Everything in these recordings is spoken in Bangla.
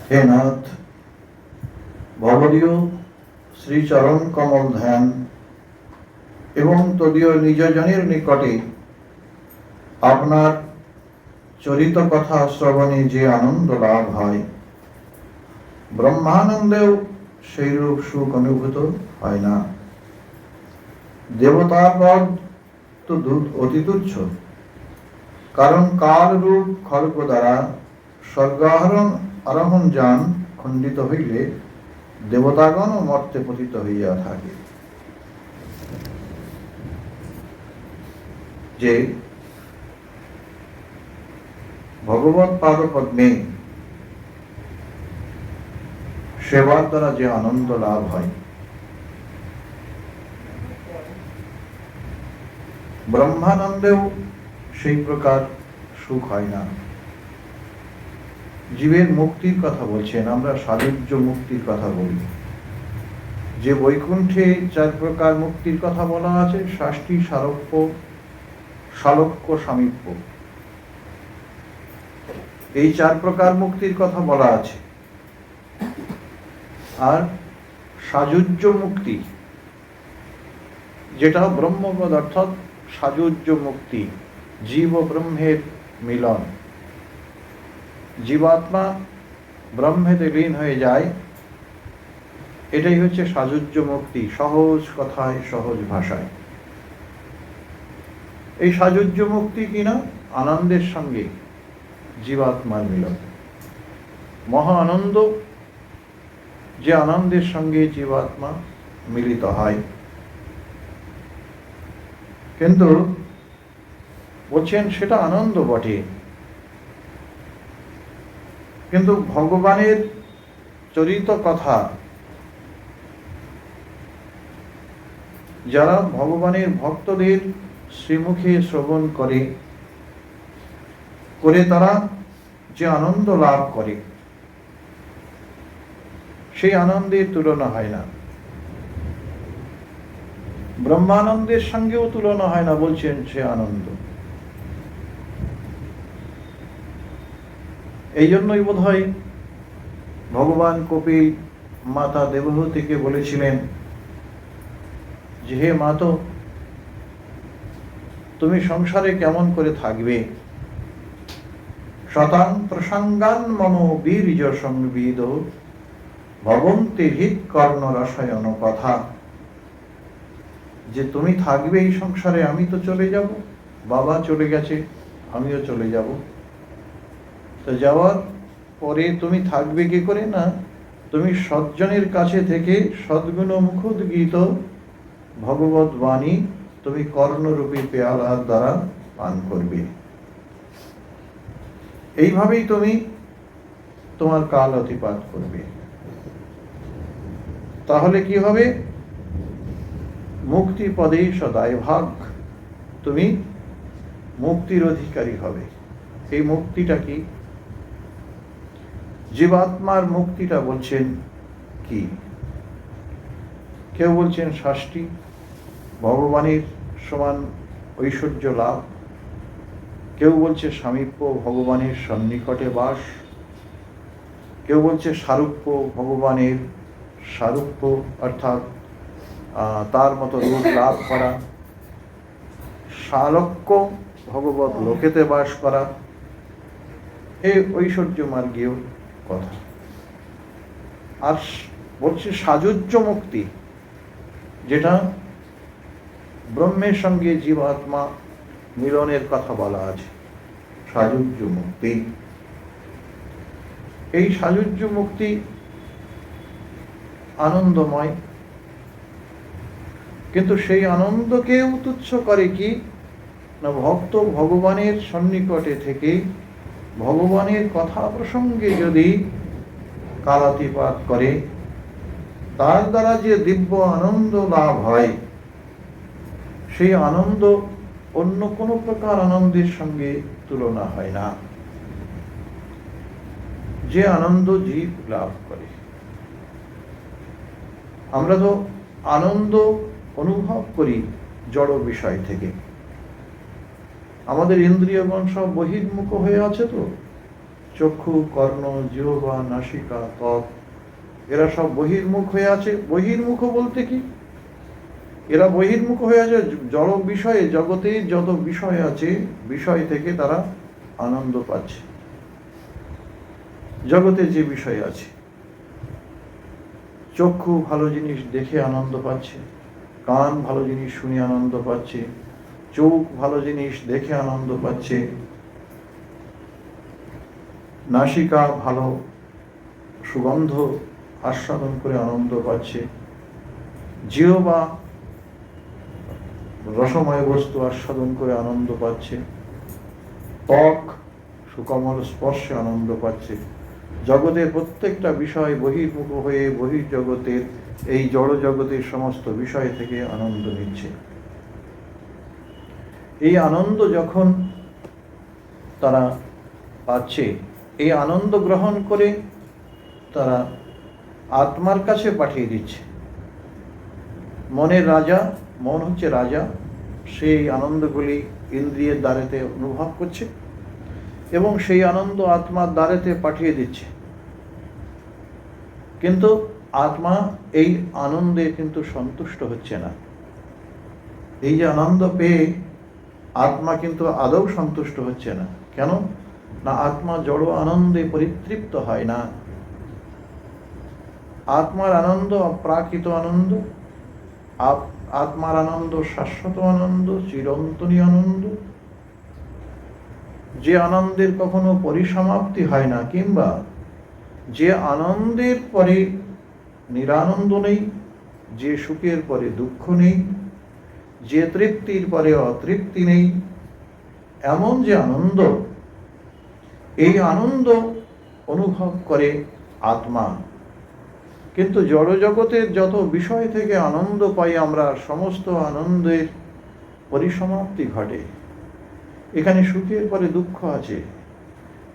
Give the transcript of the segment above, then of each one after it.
হে নাথ, ভবদীয় শ্রীচরণ কমল ধ্যান এবং তদীয় নিজজনের নিকটে আপনার চরিত কথা শ্রবণে যে আনন্দ লাভ হয়, ব্রহ্মানন্দেও সেইরূপ সুখ অনুভূত হয় না। দেবতার পদ তো অতি তুচ্ছ, কারণ কাল রূপ খড়গ দ্বারা আরোহণ যান খণ্ডিত হইলে দেবতাগণ মর্তে পতিত হইয়া থাকে। যে ভগবৎ পাদ পদ্মে সেবার দ্বারা যে আনন্দ লাভ হয়, ব্রহ্মানন্দেও সেই প্রকার সুখ হয় না। জীবের মুক্তির কথা বলছেন, আমরা সাযুজ্য মুক্তির কথা বলি। যে বৈকুণ্ঠে 4 প্রকার মুক্তির কথা বলা আছে, শাষ্টি, সারক্য, সালোক্য, সামীপ্য, এই 4 প্রকার মুক্তির কথা বলা আছে। আর সাযুজ্য মুক্তি, যেটা ব্রহ্মপদ অর্থাৎ সাযুজ্য মুক্তি, জীব ও ব্রহ্মের মিলন, জীবাত্মা ব্রহ্মেতে লীন হয়ে যায়, এটাই হচ্ছে সাযুজ্য মুক্তি, সহজ কথায় সহজ ভাষায়। এই সাযুজ্য মুক্তি কিনা আনন্দের সঙ্গে জীবাত্মার মিলন, মহা আনন্দ, যে আনন্দের সঙ্গে জীবাত্মা মিলিত হয়। কিন্তু বলছেন সেটা আনন্দ বটে, কিন্তু ভগবানের চরিত কথা যারা ভগবানের ভক্তদের শ্রীমুখে শ্রবণ করে তারা যে আনন্দ লাভ করে, সেই আনন্দের তুলনা হয় না। ব্রহ্মানন্দের সঙ্গেও তুলনা হয় না, বলছেন সে আনন্দ। এই জন্যই বোধহয় ভগবান কপিল মাতা দেবহূতিকে বলেছিলেন যে, হে মাতো, তুমি সংসারে কেমন করে থাকবে? শতাং প্রসঙ্গান মম বীর্য সংবিদ ভবন্তি হৃদ কর্ণ রসায়ন কথা। যে তুমি থাকবে এই সংসারে, আমি তো চলে যাব, বাবা চলে গেছে, আমিও চলে যাব। তো যাওয়ার পরে তুমি থাকবে কি করে? না, তুমি সজ্জনের কাছে থেকে সদ্গুণ মুখোদ্গীত ভগবত বাণী তুমি কর্ণরূপী পেয়ালার দ্বারা পান করবে। এইভাবেই তুমি তোমার কাল অতিপাত করবে। তাহলে কি হবে? মুক্তি পদে সদায় ভাগ, তুমি মুক্তির অধিকারী হবে। এই মুক্তিটা কি? জীবাত্মার মুক্তিটা বলছেন কি? কেউ বলছেন শাষ্টি, ভগবানের সমান ঐশ্বর্য লাভ। কেউ বলছে সামীপ্য, ভগবানের সন্নিকটে বাস। কেউ বলছে সারূপ্য, ভগবানের সারূপ্য অর্থাৎ তার মতো রূপ লাভ করা। সালোক্য, ভগবত লোকেতে বাস করা। এই ঐশ্বর্য মার্গীয় কথা। আর বলছে সাযুজ্য মুক্তি, যেটা ব্রহ্মের সঙ্গে জীবাত্মা মিলনের কথা বলা আছে, সাযুজ্য মুক্তি। এই সাযুজ্য মুক্তি আনন্দময়, কিন্তু সেই আনন্দকেও তুচ্ছ করে কি না, ভক্ত ভগবানের সন্নিকটে থেকে ভগবানের কথা প্রসঙ্গে যদি কালাতিপাত করে, তার দ্বারা যে দিব্য আনন্দ লাভ হয়, সেই আনন্দ অন্য কোনো প্রকার আনন্দের সঙ্গে তুলনা হয় না। যে আনন্দ জীব লাভ করে, আমরা তো আনন্দ অনুভব করি জড় বিষয় থেকে। আমাদের ইন্দ্রিয়গণ সব বহির্মুখ হয়ে আছে, তো চক্ষু, কর্ণ, জিহ্বা, নাসিকা, ত্বক, এরা সব বহির্মুখ হয়ে আছে। বহির্মুখ বলতে কি? এরা বহির্মুখ হয়ে আছে জড় বিষয়ে, জগতের যত বিষয় আছে, বিষয় থেকে তারা আনন্দ পাচ্ছে। জগতে যে বিষয় আছে, চক্ষু ভালো জিনিস দেখে আনন্দ পাচ্ছে, কান ভালো জিনিস শুনে আনন্দ পাচ্ছে, চোখ ভালো জিনিস দেখে আনন্দ পাচ্ছে, নাসিকা ভালো সুগন্ধ আস্বাদন করে আনন্দ পাচ্ছে, জিহ্বা রসময় বস্তু আস্বাদন করে আনন্দ পাচ্ছে, ত্বক সুকোমল স্পর্শে আনন্দ পাচ্ছে। জগতের প্রত্যেকটা বিষয় বহির্মুখ হয়ে বহির্জগতের, এই জড় জগতের সমস্ত বিষয় থেকে আনন্দ নিচ্ছে। এই আনন্দ যখন তারা পাচ্ছে, এই আনন্দ গ্রহণ করে তারা আত্মার কাছে পাঠিয়ে দিচ্ছে। মনের রাজা, মন হচ্ছে রাজা, সেই আনন্দগুলি ইন্দ্রিয়ের দ্বারেতে অনুভব করছে এবং সেই আনন্দ আত্মার দ্বারেতে পাঠিয়ে দিচ্ছে। কিন্তু আত্মা এই আনন্দে কিন্তু সন্তুষ্ট হচ্ছে না। এই যে আনন্দ পেয়ে আত্মা কিন্তু আদৌ সন্তুষ্ট হচ্ছে না। কেন না? আত্মা জড় আনন্দে পরিতৃপ্ত হয় না। আত্মার আনন্দ অপ্রাকৃত আনন্দ, আত্মার আনন্দ শাশ্বত আনন্দ, চিরন্তনী আনন্দ, যে আনন্দের কখনো পরিসমাপ্তি হয় না, কিংবা যে আনন্দের পরে নিরানন্দ নেই, যে সুখের পরে দুঃখ নেই, যে তৃপ্তির পরে অতৃপ্তি নেই, এমন যে আনন্দ, এই আনন্দ অনুভব করে আত্মা। কিন্তু জড় জগতের যত বিষয় থেকে আনন্দ পাই আমরা, সমস্ত আনন্দের পরিসমাপ্তি ঘটে। এখানে সুখের পরে দুঃখ আছে,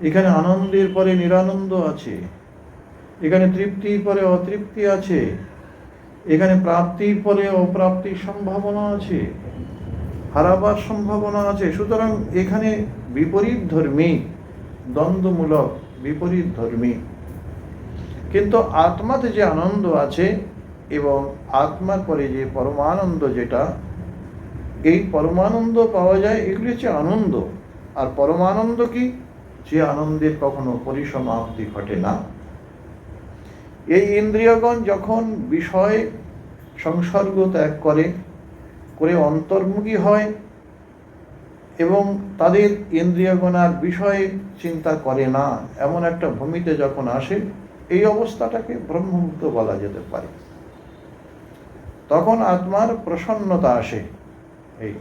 এখানে আনন্দের পরে নিরানন্দ আছে, এখানে তৃপ্তির পরে অতৃপ্তি আছে, এখানে প্রাপ্তির পরে অপ্রাপ্তির সম্ভাবনা আছে, হারাবার সম্ভাবনা আছে। সুতরাং এখানে বিপরীত ধর্মী, দ্বন্দ্বমূলক বিপরীত ধর্মী। কিন্তু আত্মাতে যে আনন্দ আছে এবং আত্মার পরে যে পরমানন্দ, যেটা এই পরমানন্দ পাওয়া যায়, এগুলি হচ্ছে আনন্দ। আর পরমানন্দ কি? যে আনন্দের কখনো পরিসমাপ্তি ঘটে না। এই ইন্দ্রিয়গণ যখন বিষয় সংসর্গ ত্যাগ করে অন্তর্মুখী হয় এবং তাদের ইন্দ্রিয়গণ আর বিষয় চিন্তা করে না, এমন একটা ভূমিতে যখন আসে, এই অবস্থাটাকে ব্রহ্মমুক্ত বলা যেতে পারে। তখন আত্মার প্রসন্নতা আসে। এই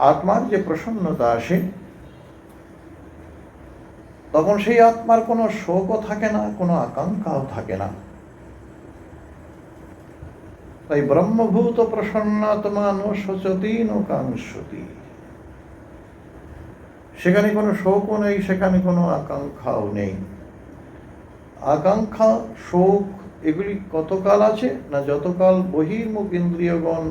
আত্মার যে প্রসন্নতা আসে, তখন সেই আত্মার কোনো শোকও থাকে না, কোনো আকাঙ্ক্ষাও থাকে না। তাই ব্রহ্মভূত প্রসন্নাত্মা নো শোচতি নো কাঙ্ক্ষতি। সেখানে কোনো শোকও নেই, সেখানে কোনো আকাঙ্ক্ষাও নেই। আকাঙ্ক্ষা, শোক এগুলি কতকাল আছে না? যতকাল বহির্মুখ ইন্দ্রিয়গণ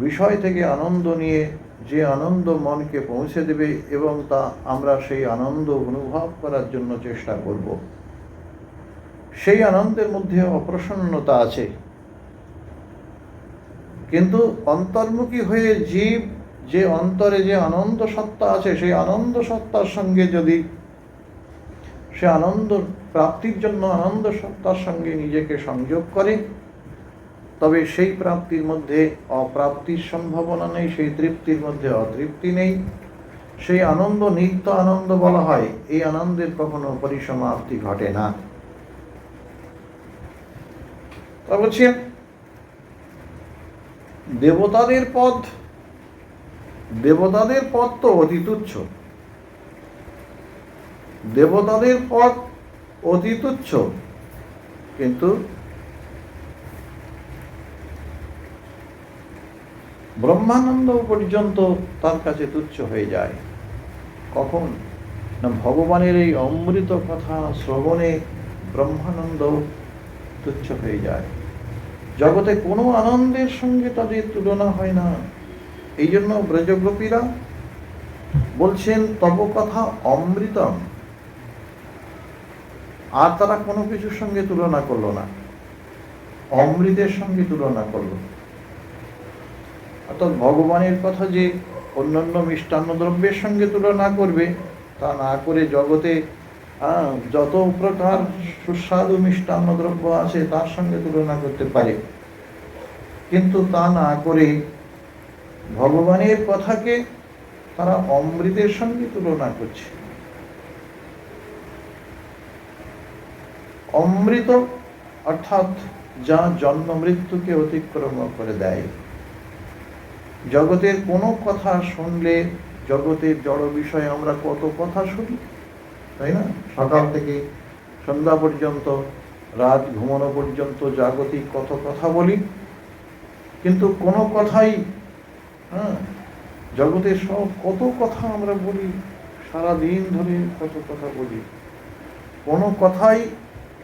বিষয় থেকে আনন্দ নিয়ে যে আনন্দ মনকে পৌঁছে দেবে এবং তা আমরা সেই আনন্দ অনুভব করার জন্য চেষ্টা করব, সেই আনন্দের মধ্যে অপ্রসন্নতা আছে। কিন্তু অন্তর্মুখী হয়ে জীব যে অন্তরে যে আনন্দ সত্তা আছে, সেই আনন্দ সত্তার সঙ্গে যদি সে আনন্দ প্রাপ্তির জন্য আনন্দ সত্তার সঙ্গে নিজেকে সংযোগ করে, তবে সেই প্রাপ্তির মধ্যে অপ্রাপ্তির সম্ভাবনা নেই, সেই তৃপ্তির মধ্যে অতৃপ্তি নেই। সেই আনন্দ নিত্য আনন্দ বলা হয়। এই আনন্দের কখনো পরিসমাপ্তি ঘটে না। তা বলছি, দেবতাদের পদ তো অতি তুচ্ছ। দেবতাদের পদ অতি তুচ্ছ, কিন্তু ব্রহ্মানন্দ পর্যন্ত তার কাছে তুচ্ছ হয়ে যায়। কখন না? ভগবানের এই অমৃত কথা শ্রবণে ব্রহ্মানন্দ তুচ্ছ হয়ে যায়। জগতে কোনো আনন্দের সঙ্গে তাদের তুলনা হয় না। এই জন্য ব্রজগোপীরা বলছেন, তব কথা অমৃতম। আর তারা কোনো কিছুর সঙ্গে তুলনা করলো না, অমৃতের সঙ্গে তুলনা করলো। অর্থাৎ ভগবানের কথা যে অন্যান্য মিষ্টান্ন দ্রব্যের সঙ্গে তুলনা করবে তা না করে, জগতে যত প্রকার সুস্বাদু মিষ্টান্ন দ্রব্য আছে তার সঙ্গে তুলনা করতে পারে, কিন্তু তা না করে ভগবানের কথাকে তারা অমৃতের সঙ্গে তুলনা করছে। অমৃত অর্থাৎ যা জন্ম মৃত্যুকে অতিক্রম করে দেয়। জগতের কোনো কথা শুনলে, জগতের জড় বিষয়ে আমরা কত কথা শুনি, তাই না? সকাল থেকে সন্ধ্যা পর্যন্ত, রাত ঘুমানো পর্যন্ত জাগতিক কত কথা বলি, কিন্তু কোনো কথাই জগতের সব কত কথা আমরা বলি, সারাদিন ধরে কত কথা বলি, কোনো কথাই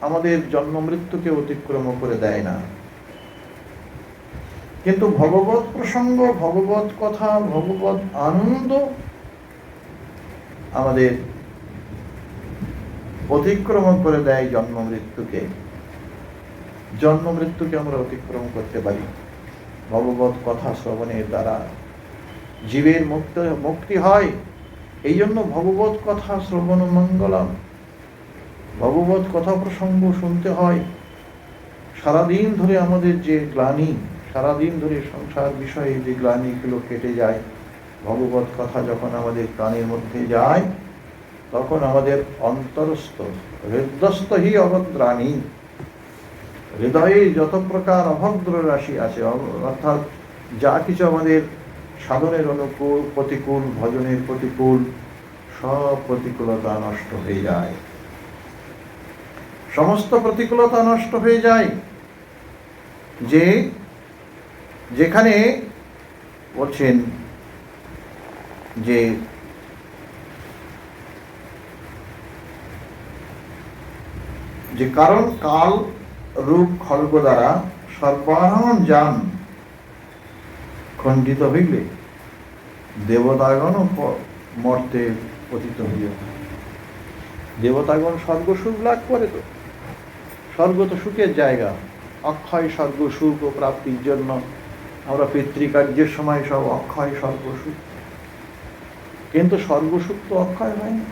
আমাদের জন্ম মৃত্যুকে অতিক্রম করে দেয় না। কিন্তু ভগবত প্রসঙ্গ, ভগবত কথা, ভগবত আনন্দ আমাদের অতিক্রম করে দেয় জন্ম মৃত্যুকে। জন্ম মৃত্যুকে আমরা অতিক্রম করতে পারি ভগবত কথা শ্রবণের দ্বারা। জীবের মুক্তি হয়, এই জন্য ভগবত কথা শ্রবণ মঙ্গলম। ভগবত কথা প্রসঙ্গ শুনতে হয়। সারাদিন ধরে আমাদের যে গ্লানি, সারাদিন ধরে সংসার বিষয়ে যে গ্লানিগুলো কেটে যায়, ভগবত কথা যখন আমাদের প্রাণের মধ্যে যায়, তখন আমাদের অন্তরস্থ হৃদয়স্থ হি অভদ্রাণী, হৃদয়ে যত প্রকার অভদ্র রাশি আছে, অর্থাৎ যা কিছু আমাদের সাধনের অনুকূল, প্রতিকূল, ভজনের প্রতিকূল, সব প্রতিকূলতা নষ্ট হয়ে যায়। সমস্ত প্রতিকূলতা নষ্ট হয়ে যায়। যেখানে বলছেন যে কারণ কাল রূপ খড়গ দ্বারা সর্বারণ যান খণ্ডিত হইলে দেবতাগণ মর্তে পতিত হইয়া। দেবতাগণ স্বর্গ সুখ লাভ করে, তো স্বর্গ তো সুখের জায়গা, অক্ষয় স্বর্গ সুখ ও প্রাপ্তির জন্য আমরা পিতৃকার্যের সময় সব অক্ষয় স্বর্গ সুখ, কিন্তু স্বর্গ সুখ তো অক্ষয় হয় না।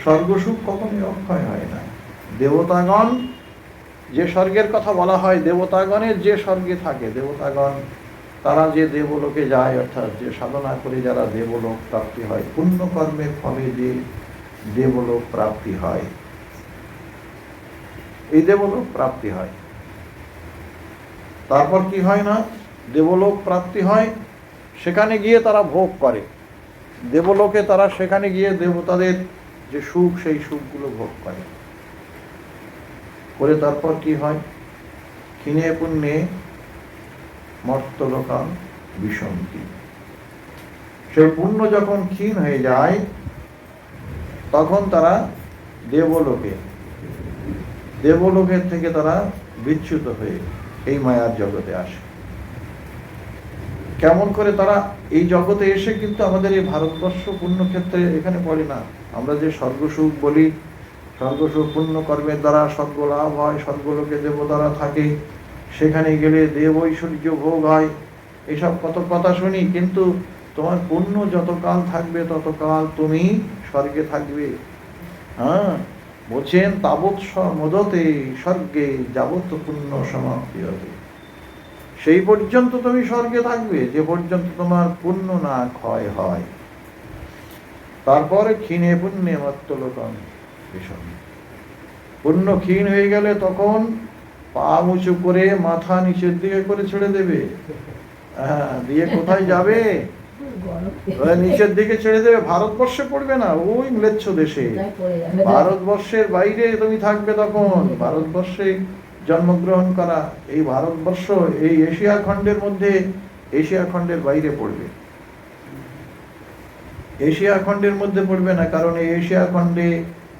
স্বর্গ সুখ কখনই অক্ষয় হয় না। দেবতাগণ যে স্বর্গের কথা বলা হয়, দেবতাগণের যে স্বর্গে থাকে, দেবতাগণ তারা যে দেবলোকে যায়, অর্থাৎ যে সাধনা করে যারা দেবলোক প্রাপ্তি হয়, পুণ্যকর্মের ফলে যে দেবলোক প্রাপ্তি হয়, এই দেবলোক প্রাপ্তি হয়। তারপর কি হয় না, দেবলোক প্রাপ্তি হয়, সেখানে গিয়ে তারা ভোগ করে। দেবলোকে তারা সেখানে গিয়ে দেবতাদের যে সুখ, সেই সুখগুলো ভোগ করে। তারপর কি হয়, ক্ষীণে পুণ্যে মর্তলোকাম বিসন্তি। সেই পুণ্য যখন ক্ষীণ হয়ে যায়, তখন তারা দেবলোকের থেকে তারা বিচ্যুত হয়ে এই মায়ার জগতে আসে। কেমন করে তারা এই জগতে এসে, কিন্তু আমাদের এই ভারতবর্ষ পুণ্যক্ষেত্রে এখানে পড়ে না। আমরা যে স্বর্গসুখ বলি, স্বর্গসুখ পুণ্য কর্মের দ্বারা স্বর্গ লাভ হয়, স্বর্গলোকে দেবতারা থাকে, সেখানে গেলে দেব ঐশ্বর্য ভোগ হয়, এসব কত কথা শুনি। কিন্তু তোমার পুণ্য যতকাল থাকবে ততকাল তুমি স্বর্গে থাকবে। বলছেন তাবৎ মোদতে স্বর্গে যাবৎ পুণ্য সমাপ্তি হতে। সেই পর্যন্ত তুমি স্বর্গে থাকবে যে পর্যন্ত তোমার পুণ্য না ক্ষয় হয়। তারপরে ক্ষীণে পুণ্যে মর্তলোকাম বিসন্তি। পুণ্য ক্ষীণ হয়ে গেলে তখন পা উঁচু করে মাথা নিচের দিকে করে ছেড়ে দেবে। দিয়ে কোথায় যাবে? নিচের দিকে ছেড়ে দেবে, ভারতবর্ষে পড়বে না, ওই ম্লেচ্ছ দেশে। ভারতবর্ষের বাইরে তুমি থাকবে তখন। ভারতবর্ষে জন্মগ্রহণ করা এই ভারতবর্ষ এই এশিয়া খণ্ডের মধ্যে, এশিয়া খণ্ডের বাইরে পড়বে। এশিয়া খণ্ডের মধ্যে পড়বে না, কারণ এই এশিয়া খণ্ডে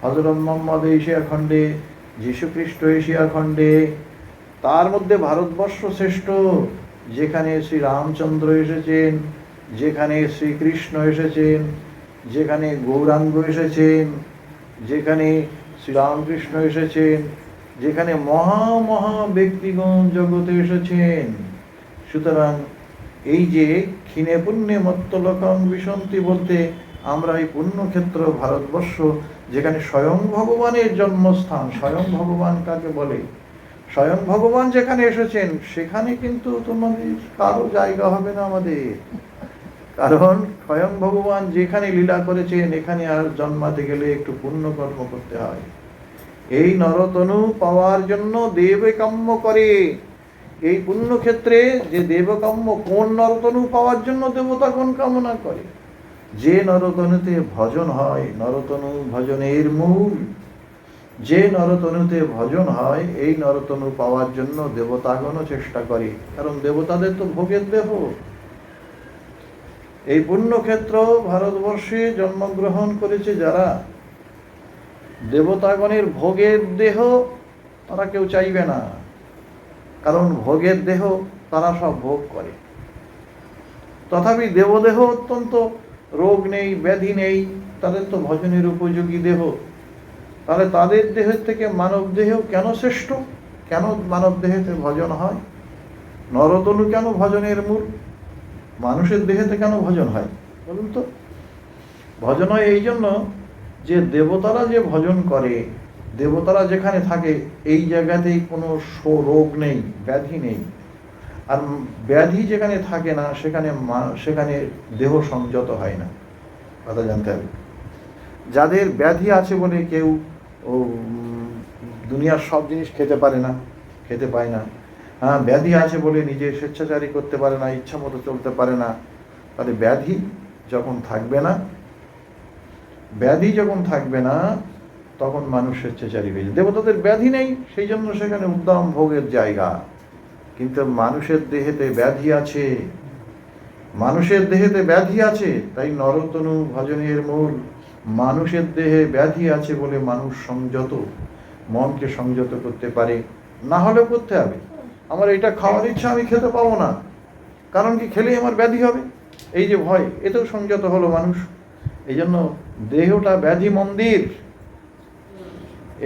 হযরত মুহাম্মদ, এশিয়া খণ্ডে যীশু খ্রিস্ট, এশিয়া খণ্ডে, তার মধ্যে ভারতবর্ষ শ্রেষ্ঠ। যেখানে শ্রী রামচন্দ্র এসেছেন, যেখানে শ্রীকৃষ্ণ এসেছেন, যেখানে গৌরাঙ্গ এসেছেন, যেখানে শ্রীরামকৃষ্ণ এসেছেন, যেখানে মহা মহা ব্যক্তিগণ জগতে এসেছেন। সুতরাং এই যে ক্ষীণে পুণ্যে মত্তলোকং বিশন্তি বলতে আমরা এই পুণ্যক্ষেত্র ভারতবর্ষ, যেখানে স্বয়ং ভগবানের জন্মস্থান। স্বয়ং ভগবান কাকে বলে? স্বয়ং ভগবান যেখানে এসেছেন সেখানে কিন্তু তোমাদের কারো জায়গা হবে না আমাদের, কারণ স্বয়ং ভগবান যেখানে লীলা করেছেন এখানে আর জন্মাতে গেলে একটু পুণ্যকর্ম করতে হয়। এই নরতনু পাওয়ার জন্য দেবে কাম্য করে। এই পুণ্যক্ষেত্রে যে দেবকাম্য, কোন নরতনু পাওয়ার জন্য দেবতাগণ কামনা করে? যে নরতনুতে ভজন হয়, নরতনু ভজনের মূল। যে নরতনুতে ভজন হয় এই নরতনু পাওয়ার জন্য দেবতাগণও চেষ্টা করে, কারণ দেবতাদের তো ভোগের দেহ। এই পুণ্যক্ষেত্র ভারতবর্ষে জন্মগ্রহণ করেছে যারা, দেবতাগণের ভোগের দেহ তারা কেউ চাইবে না, কারণ ভোগের দেহ তারা সব ভোগ করে। তথাপি দেবদেহ অত্যন্ত রোগ নেই, ব্যাধি নেই, তাদের তো ভজনের উপযোগী দেহ। তাহলে তাদের দেহের থেকে মানব দেহ কেন শ্রেষ্ঠ? কেন মানব দেহেতে ভজন হয়? নরতনু কেন ভজনের মূল? মানুষের দেহেতে কেন ভজন হয় বলুন তো? ভজন হয় এই জন্য যে দেবতারা যে ভজন করে, দেবতারা যেখানে থাকে এই জায়গাতেই কোনো রোগ নেই, ব্যাধি নেই। আর ব্যাধি যেখানে থাকে না সেখানে দেহ সংযত হয় না, কথা জানতে হবে। যাদের ব্যাধি আছে বলে কেউ দুনিয়ার সব জিনিস খেতে পারে না, খেতে পায় না, হ্যাঁ, ব্যাধি আছে বলে নিজে স্বেচ্ছাচারী করতে পারে না, ইচ্ছা মতো চলতে পারে না। তাহলে ব্যাধি যখন থাকবে না, ব্যাধি যখন থাকবে না তখন মানুষ স্বেচ্ছাচারী হয়ে যায়। দেবতাদের ব্যাধি নেই, সেই জন্য সেখানে উদ্দাম ভোগের জায়গা। কিন্তু মানুষের দেহেতে ব্যাধি আছে, মানুষের দেহেতে ব্যাধি আছে, তাই নরতনু ভজনের মূল। মানুষের দেহে ব্যাধি আছে বলে মানুষ সংযত, মনকে সংযত করতে পারে। না হলেও করতে হবে। আমার এটা খাওয়ার ইচ্ছা, আমি খেতে পাবো না, কারণ কি খেলেই আমার ব্যাধি হবে, এই যে ভয়, এতেও সংযত হলো মানুষ। এই জন্য দেহটা ব্যাধি মন্দির।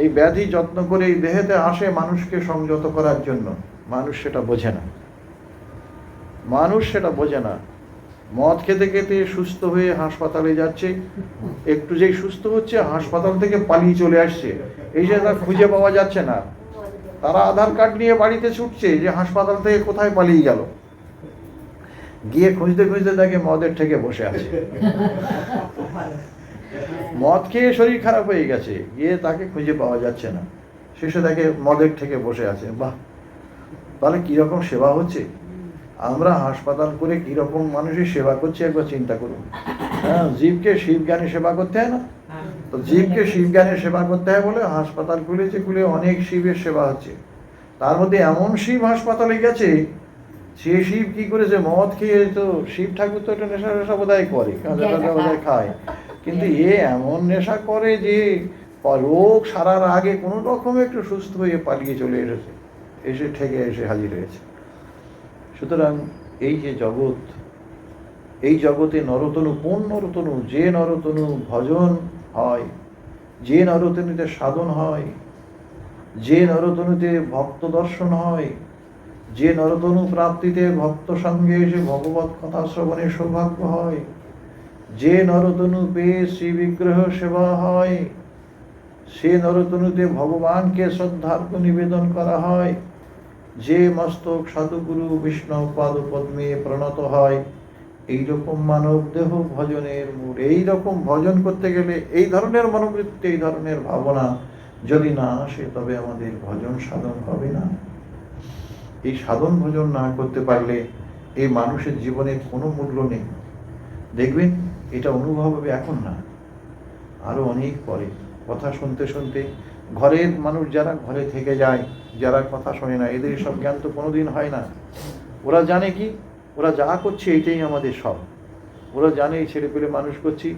এই ব্যাধি যত্ন করে এই দেহেতে আসে মানুষকে সংযত করার জন্য। মানুষ সেটা বোঝে না, মানুষ সেটা বোঝে না। মদ খেতে খেতে সুস্থ হয়ে হাসপাতালে যাচ্ছে, একটু যেই সুস্থ হচ্ছে হাসপাতাল থেকে পালিয়ে চলে আসছে, এই যে তার খুঁজে পাওয়া যাচ্ছে না। তারা আধার কার্ড নিয়ে বাড়িতে ছুটছে যে হাসপাতাল থেকে কোথায় পালিয়ে গেল, গিয়ে খুঁজতে খুঁজতে দেখে মদের থেকে বসে আছে। মদ খেয়ে শরীর খারাপ হয়ে গেছে, গিয়ে তাকে খুঁজে পাওয়া যাচ্ছে না, শেষে দেখে মদের থেকে বসে আছে। বাহ, তাহলে কিরকম সেবা হচ্ছে! আমরা হাসপাতাল করে কিরকম মানুষের সেবা করছি একবার চিন্তা করুন। হ্যাঁ, জীবকে শিব জ্ঞানে সেবা করতে হয় না? তো জীবকে শিব জ্ঞানে সেবা করতে হয় বলে হাসপাতাল খুলেছে, খুলে অনেক শিবের সেবা হচ্ছে। তার মধ্যে এমন শিব হাসপাতালে গেছে, সে শিব কি করেছে, মদ খেয়ে, তো শিব ঠাকুর তো একটা নেশা বোধহয় করে, বোধহয় খায়, কিন্তু এ এমন নেশা করে যে রোগ সারার আগে কোনো রকমে একটু সুস্থ হয়ে পালিয়ে চলে এসেছে, এসে ঠেকে এসে হাজির হয়েছে। সুতরাং এই যে জগৎ, এই জগতে নরতনু, কোন নরতনু? যে নরতনু ভজন হয়, যে নরতনুতে সাধন হয়, যে নরতনুতে ভক্ত দর্শন হয়, যে নরতনু প্রাপ্তিতে ভক্ত সঙ্গে এসে ভগবত কথা শ্রবণের সৌভাগ্য হয়, যে নরতনু পেয়ে শ্রী বিগ্রহ সেবা হয়, সে নরতনুতে ভগবানকে শ্রদ্ধার্ঘ্য নিবেদন করা হয়, যে মস্তক সাধুগুরু বিষ্ণু পাদ পদ্মে প্রণত হয়, এইরকম মানব দেহ ভজনের মূল। এইরকম ভজন করতে গেলে এই ধরনের মনোবৃত্তি, এই ধরনের ভাবনা যদি না আসে তবে আমাদের ভজন সাধন হবে না। এই সাধন ভজন না করতে পারলে এই মানুষের জীবনের কোনো মূল্য নেই। দেখবেন এটা অনুভব হবে এখন না, আরো অনেক পরে। কথা শুনতে শুনতে ঘরের মানুষ যারা ঘরে থেকে যায়, যারা কথা শোনে না, এদের সব জ্ঞান তো কোনোদিন হয় না। ওরা জানে কি, ওরা যা করছে এইটাই আমাদের সব। ওরা জানে এই ছেলে পেলে মানুষ করছি,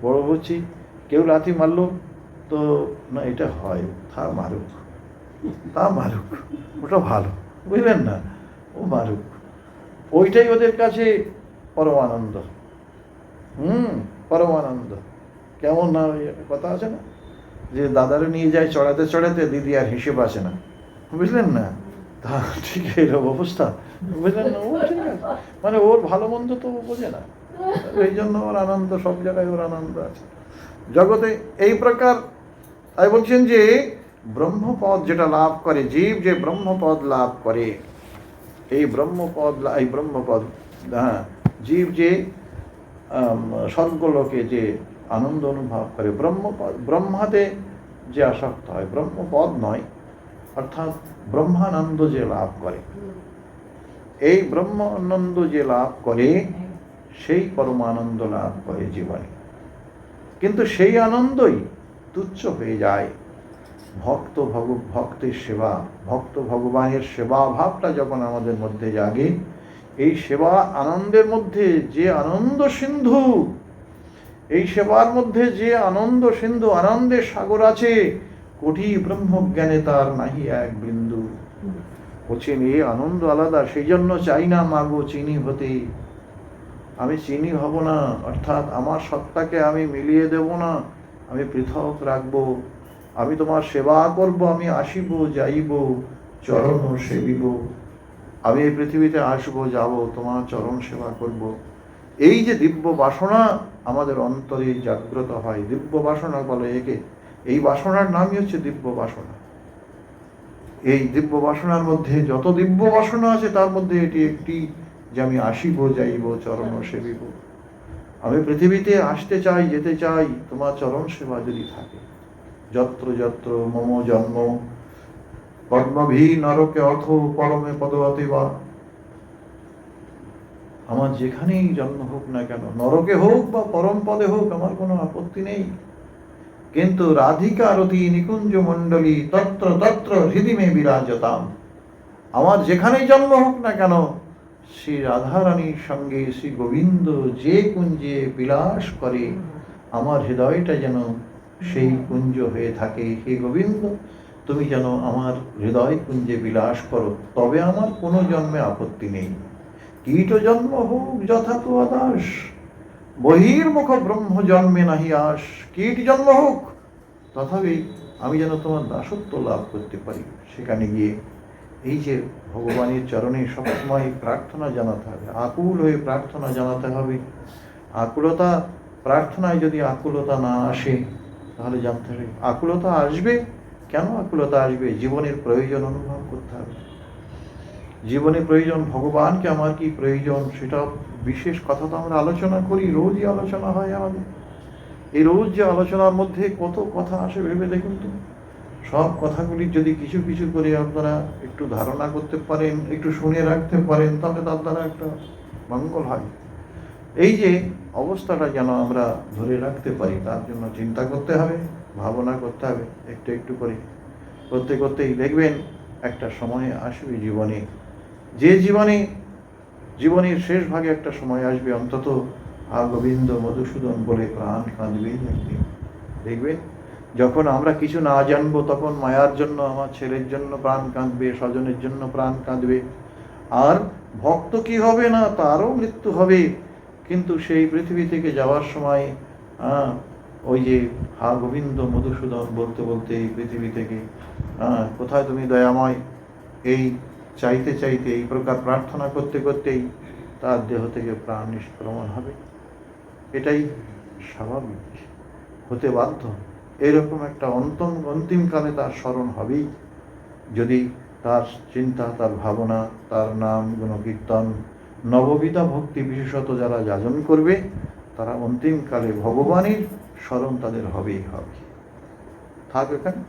বড় হচ্ছি, কেউ লাথি মারলো তো না, এটা হয়, তা মারুক, তা মারুক, ওটা ভালো, বুঝলেন না, ও মারুক, ওইটাই ওদের কাছে পরমানন্দ। পরমানন্দ কেমন না, কথা আছে না, যে দাদারে নিয়ে যায় চড়াতে চড়াতে, দিদি আর হিসেব আছে না, বুঝলেন না? তা ঠিক এরকম অবস্থা, বুঝলেন না? ও ঠিক আছে, মানে ওর ভালো মন্দ তো ও বোঝে না, এই জন্য ওর আনন্দ, সব জায়গায় ওর আনন্দ আছে জগতে। এই প্রকার তাই বলছেন যে ব্রহ্মপদ যেটা লাভ করে, জীব যে ব্রহ্মপদ লাভ করে, এই ব্রহ্মপদ, হ্যাঁ, জীব যে স্বর্গলোকে যে আনন্দ অনুভব করে, ব্রহ্মাতে যে আসক্ত হয়, ব্রহ্মপদ নয়, অর্থাৎ ব্রহ্মানন্দ যে লাভ করে, এই ব্রহ্মানন্দ যে লাভ করে সেই পরমানন্দ লাভ করে জীবনে। কিন্তু সেই আনন্দই তুচ্ছ হয়ে যায় ভক্তের সেবা, ভক্ত ভগবানের সেবা ভাবটা যখন আমাদের মধ্যে জাগে, এই সেবা আনন্দের মধ্যে যে আনন্দ সিন্ধু, এই সেবার মধ্যে যে আনন্দ সিন্ধু, আনন্দের সাগর আছে, কোটি ব্রহ্মজ্ঞানে তার নাহি এক বিন্দু। বলছেন এই আনন্দ আলাদা, সেই জন্য চাই না মাগো চিনি হতে, আমি চিনি হব না, অর্থাৎ আমার সত্তাকে আমি মিলিয়ে দেব না, আমি পৃথক রাখবো, আমি তোমার সেবা করব, আমি আসিব যাইব চরণ সেবিব, আমি এই পৃথিবীতে আসবো যাব তোমার চরণ সেবা করব। এই যে দিব্য বাসনা আমাদের অন্তরে জাগ্রত হয়, দিব্য বাসনা বলে একে, এই বাসনার নামই হচ্ছে দিব্য বাসনা। এই দিব্য বাসনার মধ্যে যত দিব্য বাসনা আছে তার মধ্যে এটি একটি, যে আমি আসিব যাইব চরণ সেবিব, আমি পৃথিবীতে আসতে চাই, যেতে চাই, তোমার চরণ সেবা যদি থাকে। যত্র যত্র মম জন্ম পদ্মভি নরকে অথ পরমে পদবতে বা, আমার যেখানেই জন্ম হোক না কেন, নরকে হোক বা পরম পদে হোক, আমার কোনো আপত্তি নেই, কিন্তু রাধিকা রতি নিকুঞ্জ মণ্ডলী তত্র তত্র হৃদিমে বিরাজতাম, আমার যেখানেই জন্ম হোক না কেন, শ্রী রাধারানীর সঙ্গে শ্রী গোবিন্দ যে কুঞ্জে বিলাস করে, আমার হৃদয়টা যেন সেই কুঞ্জ হয়ে থাকে। হে গোবিন্দ, তুমি যেন আমার হৃদয় কুঞ্জে বিলাস করো, তবে আমার কোনো জন্মে আপত্তি নেই। কীট জন্ম হোক যথা তো আদাস, বহির্মুখ ব্রহ্ম জন্মে নাহি আস, কীট জন্ম হোক, তথাপি আমি যেন তোমার দাসত্ব লাভ করতে পারি। সেখানে গিয়ে এই যে ভগবানের চরণে সবসময় প্রার্থনা জানাতে হবে, আকুল হয়ে প্রার্থনা জানাতে হবে। আকুলতা, প্রার্থনায় যদি আকুলতা না আসে, তাহলে জানতে হবে আকুলতা আসবে কেন। আকুলতা আসবে, জীবনের প্রয়োজন অনুভব করতে হবে। জীবনের প্রয়োজন, ভগবানকে আমার কি প্রয়োজন, সেটা বিশেষ কথা তো আমরা আলোচনা করি, রোজই আলোচনা হয় আমাদের। এই রোজ যে আলোচনার মধ্যে কত কথা আসে ভেবে দেখুন তো। সব কথাগুলি যদি কিছু কিছু করে আপনারা একটু ধারণা করতে পারেন, একটু শুনে রাখতে পারেন, তাহলে তার দ্বারা একটা মঙ্গল হয়। এই যে অবস্থাটা যেন আমরা ধরে রাখতে পারি, তার জন্য চিন্তা করতে হবে, ভাবনা করতে হবে, একটু একটু করে করতে করতেই দেখবেন একটা সময় আসবে জীবনে, যে জীবনের শেষ ভাগে একটা সময় আসবে, অন্তত গোবিন্দ মধুসূদন বলে প্রাণ কাঁদবে একদিন। দেখবেন যখন আমরা কিছু না জানবো, তখন মায়ার জন্য, আমার ছেলের জন্য প্রাণ কাঁদবে, স্বজনের জন্য প্রাণ কাঁদবে। আর ভক্ত কি হবে না, তারও মৃত্যু হবে, কিন্তু সেই পৃথিবী থেকে যাওয়ার সময় ওই যে হা গোবিন্দ মধুসূদন বলতে বলতে এই পৃথিবী থেকে, কোথায় তুমি দয়াময়, এই চাইতে চাইতে, এই প্রকার প্রার্থনা করতে করতেই তার দেহ থেকে প্রাণ নিষ্ক্রমণ হবে। এটাই স্বাভাবিক, হতে বাধ্য। এরকম একটা অন্তিমকালে তার স্মরণ হবেই, যদি তার চিন্তা, তার ভাবনা, তার নাম গুণকীর্তন, নববিধা ভক্তি বিশেষত যারা যাজন করবে, তারা অন্তিমকালে ভগবানের স্মরণ তাদের হবেই হবে। থাক এখানে।